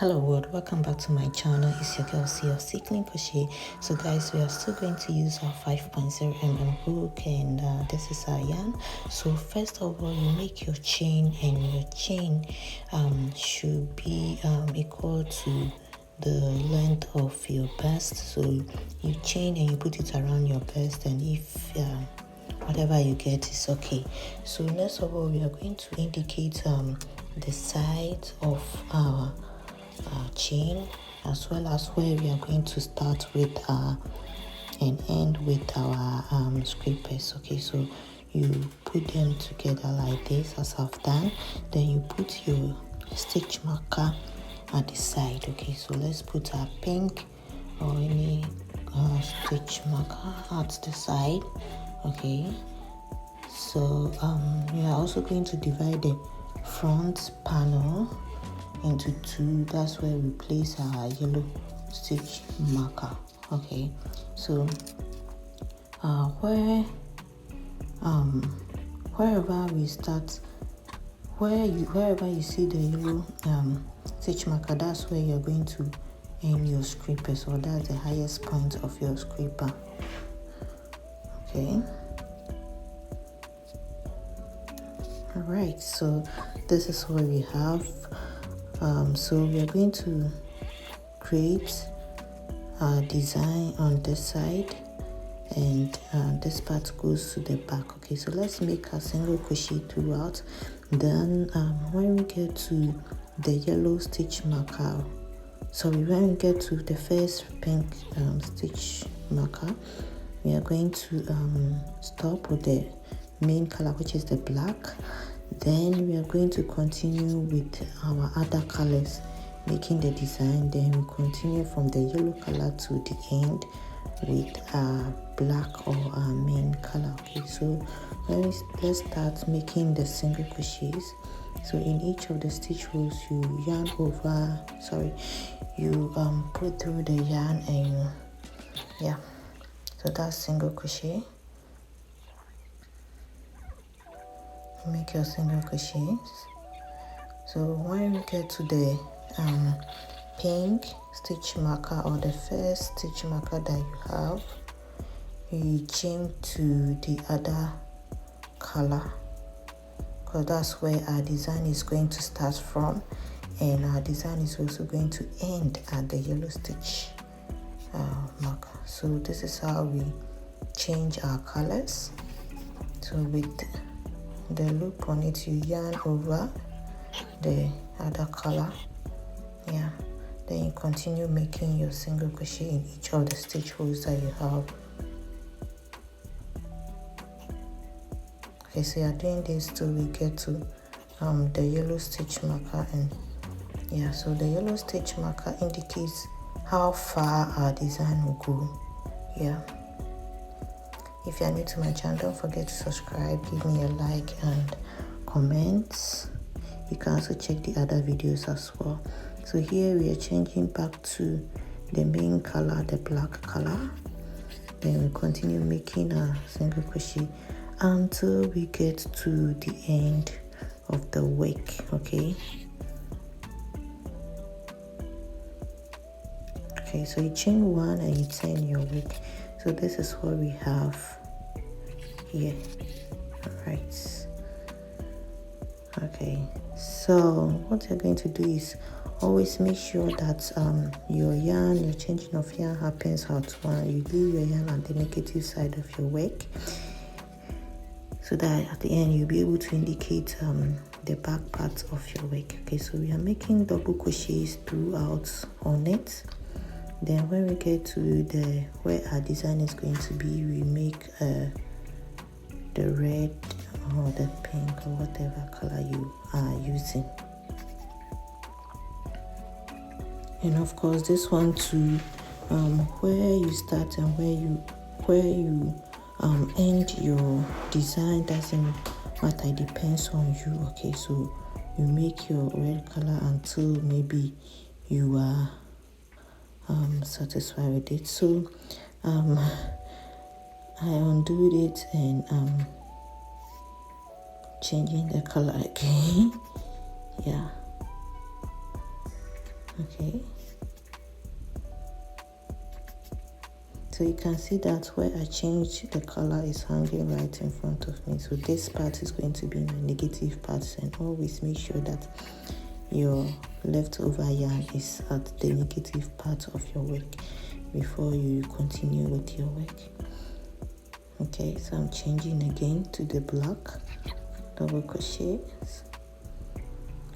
Hello world, welcome back to my channel. It's your girl C of Cycling Crochet. So guys, we are still going to use our 5.0 hook, and this is our yarn. So first of all, you make your chain, and your chain should be equal to the length of your bust. So you chain and you put it around your bust, and if whatever you get is okay. So next of all, we are going to indicate the side of our chain, as well as where we are going to start with and end with our scrapers. Okay, so you put them together like this, as I've done. Then you put your stitch marker at the side. Okay, so let's put our pink or any stitch marker at the side. Okay, so we are also going to divide the front panel into two. That's where we place our yellow stitch marker. Okay, so wherever we start, wherever you see the yellow stitch marker, that's where you're going to end your scraper. So that's the highest point of your scraper. Okay, all right, so this is what we have. So we are going to create a design on this side, and this part goes to the back. Okay, so let's make a single crochet throughout. Then when we get to the yellow stitch marker, when we get to the first pink stitch marker, we are going to stop with the main color, which is the black. Then we are going to continue with our other colors, making the design. Then we continue from the yellow color to the end with black or our main color. Okay, so let's start making the single crochets. So in each of the stitch rows, you yarn over, you put through the yarn, and so that's single crochet. Make your single crochets. So when we get to the pink stitch marker, or the first stitch marker that you have, you chain to the other color, because that's where our design is going to start from, and our design is also going to end at the yellow stitch marker. So this is how we change our colors. So with the loop on it, you yarn over the other color, then you continue making your single crochet in each of the stitch rows that you have. Okay, so you're doing this till we get to the yellow stitch marker, and so the yellow stitch marker indicates how far our design will go. If you are new to my channel, don't forget to subscribe, give me a like and comments. You can also check the other videos as well. So here we are changing back to the main color, the black color. Then we continue making a single crochet until we get to the end of the work. Okay, so you chain one and you turn your work. So this is what we have here. All right. Okay, so what you're going to do is always make sure that your changing of yarn happens at one. You leave your yarn on the negative side of your work, so that at the end you'll be able to indicate the back part of your work. Okay, so we are making double crochets throughout on it. Then when we get to where our design is going to be, we make the red or the pink or whatever color you are using. And of course, this one too, where you start and where you end your design doesn't matter. It depends on you. Okay, so you make your red color until maybe you are satisfied with it. So I undo it and changing the color again. Okay, so you can see that where I changed the color is hanging right in front of me. So this part is going to be my negative part, and always make sure that your leftover yarn is at the negative part of your work before you continue with your work. Okay, so I'm changing again to the black double crochets.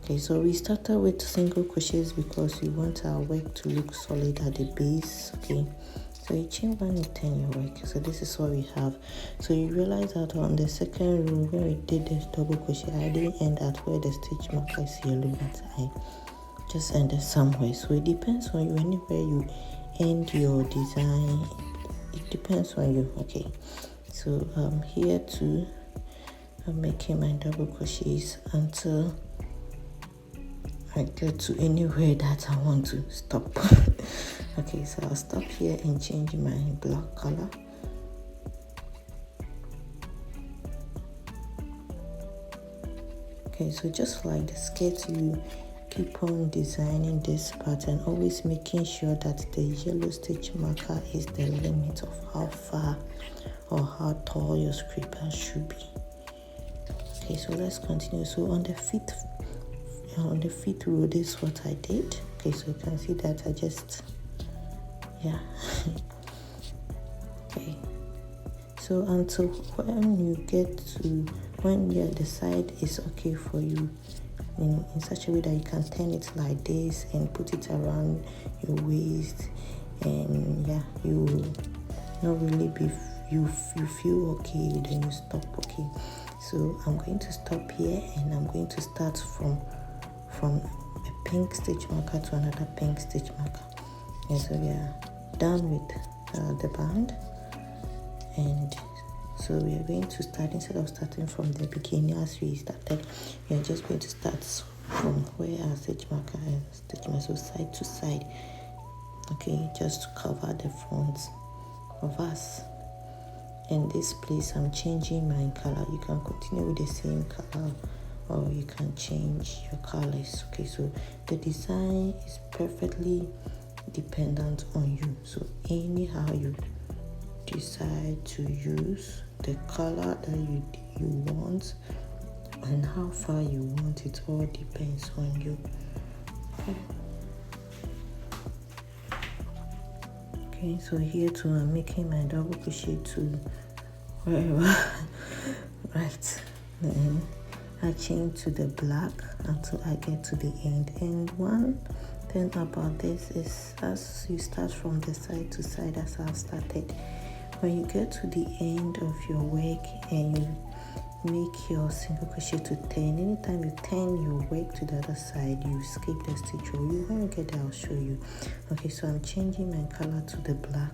Okay, so we started with single crochets because we want our work to look solid at the base. Okay, so you chain one, you turn your work. So this is what we have. So you realize that on the second row when we did the double crochet, I didn't end at where the stitch marker is yellow, but I just ended somewhere. So it depends on you. Anywhere you end your design, it depends on you. Okay, so I'm here to I'm making my double crochets until I get to anywhere that I want to stop. Okay, so I'll stop here and change my black color. Okay, so just like the skirt, you keep on designing this pattern, always making sure that the yellow stitch marker is the limit of how far or how tall your scraper should be. Okay, so let's continue. So on the fifth row, this is what I did. Okay, so you can see that I just okay, so until when you get to when the side is okay for you, in such a way that you can turn it like this and put it around your waist, and you not really be you feel okay, then you stop. Okay, so I'm going to stop here and I'm going to start from a pink stitch marker to another pink stitch marker. And so we are done with the band, and so we are going to start, instead of starting from the beginning as we started, we are just going to start from where our stitch marker is, so side to side. Okay, just to cover the front of us. In this place I'm changing my color. You can continue with the same color or you can change your colors. Okay, so the design is perfectly dependent on you. So anyhow you decide to use the color that you want and how far you want, it all depends on you. Okay, so here too I'm making my double crochet to wherever right, then I chain to the black until I get to the end. And one thing about this is, as you start from the side to side as I've started, when you get to the end of your work and you make your single crochet to 10, anytime you turn your work to the other side, you skip the stitch row. When you get there, I'll show you. Okay, so I'm changing my color to the black.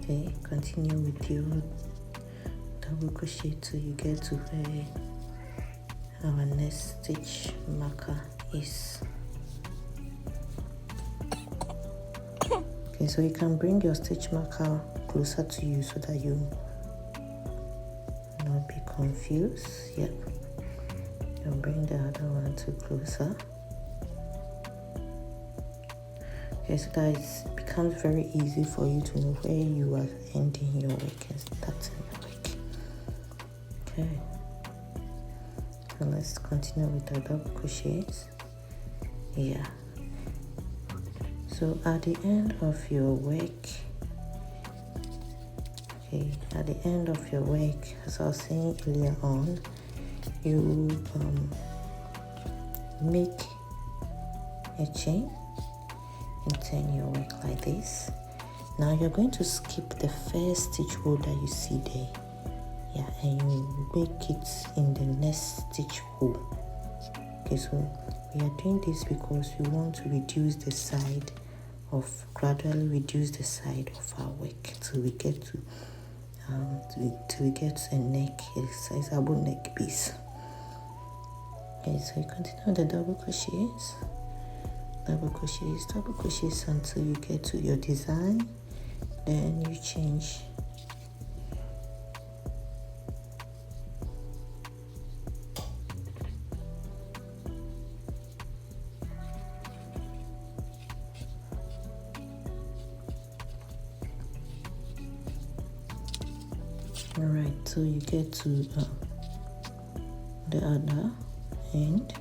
Okay, continue with your double crochet till you get to where our next stitch marker is. Okay, so you can bring your stitch marker closer to you so that you not be confused. Yep, and bring the other one to closer. Okay, so that it becomes very easy for you to know where you are ending your work and starting your work. Okay, so let's continue with the double crochets. Yeah, so at the end of your work, okay, at the end of your work, as I was saying earlier on, you make a chain and turn your work like this. Now you're going to skip the first stitch hole that you see there. Yeah, and you make it in the next stitch hole. Okay, so we are doing this because we want to reduce the side of, gradually reduce the side of our work till we get to till we get a neck, a sizable neck piece. Okay, so you continue the double crochets until you get to your design. Then you change. All right, so you get to the other end.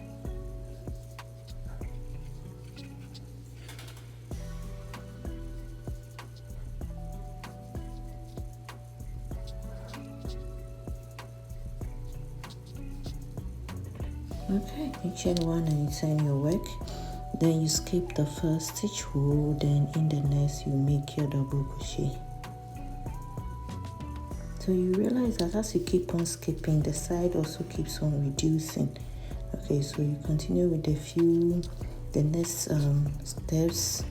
Okay, you chain one and you turn your work. Then you skip the first stitch row, then in the next you make your double crochet. So you realize that as you keep on skipping, the side also keeps on reducing. Okay, so you continue with the next steps.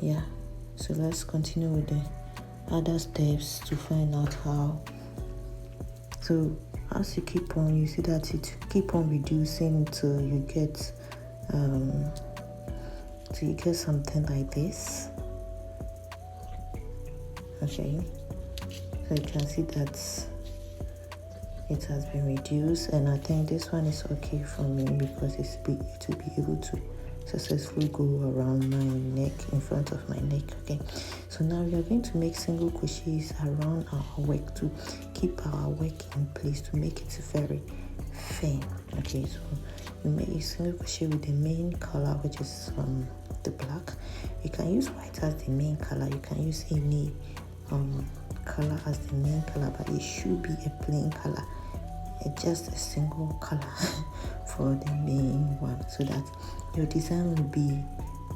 Yeah, so let's continue with the other steps to find out how. So as you keep on, you see that it keep on reducing till you get something like this. Okay, so you can see that it has been reduced, and I think this one is okay for me because to be able to successfully go around my neck, in front of my neck. Okay, so now we are going to make single crochets around our work to keep our work in place, to make it very firm. Okay, so you make a single crochet with the main color, which is the black. You can use white as the main color, you can use any color as the main color, but it should be a plain color, just a single color for the main one, so that your design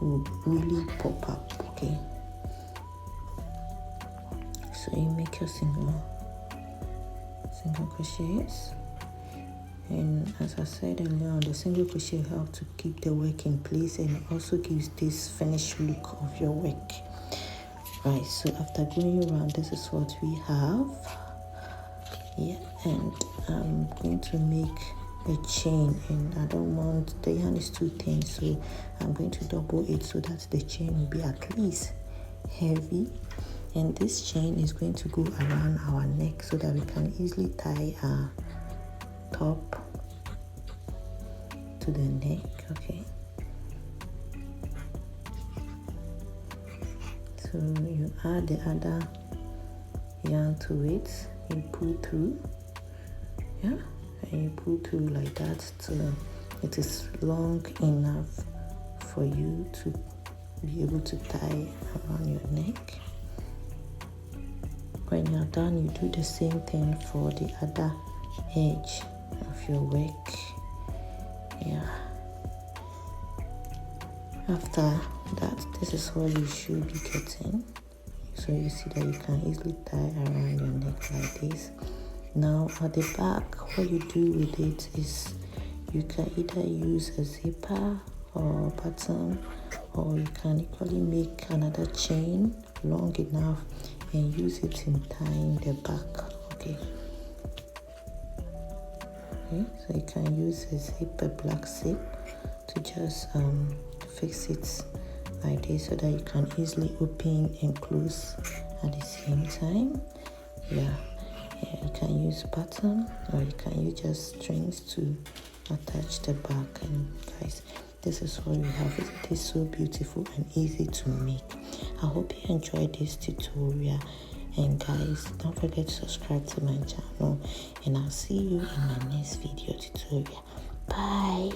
will really pop up. Okay, so you make your single crochets, and as I said earlier on, the single crochet helps to keep the work in place, and it also gives this finished look of your work. Right, so after going around, this is what we have. Yeah, and I'm going to make a chain, and I don't want, the yarn is too thin, so I'm going to double it so that the chain will be at least heavy. And this chain is going to go around our neck so that we can easily tie our top to the neck. Okay, so you add the other yarn to it, you pull through, yeah, and you pull through like that till it is long enough for you to be able to tie around your neck. When you're done, you do the same thing for the other edge of your work. Yeah, after that, this is what you should be getting. So you see that you can easily tie around your neck like this. Now at the back, what you do with it is you can either use a zipper or a button, or you can equally make another chain long enough and use it in tying the back. Okay, so you can use a black zip to just fix it like this, so that you can easily open and close at the same time. Yeah, you can use button, or you can use just strings to attach the back. And guys, this is what we have. It is so beautiful and easy to make. I hope you enjoyed this tutorial, and guys, don't forget to subscribe to my channel, and I'll see you in my next video tutorial. Bye.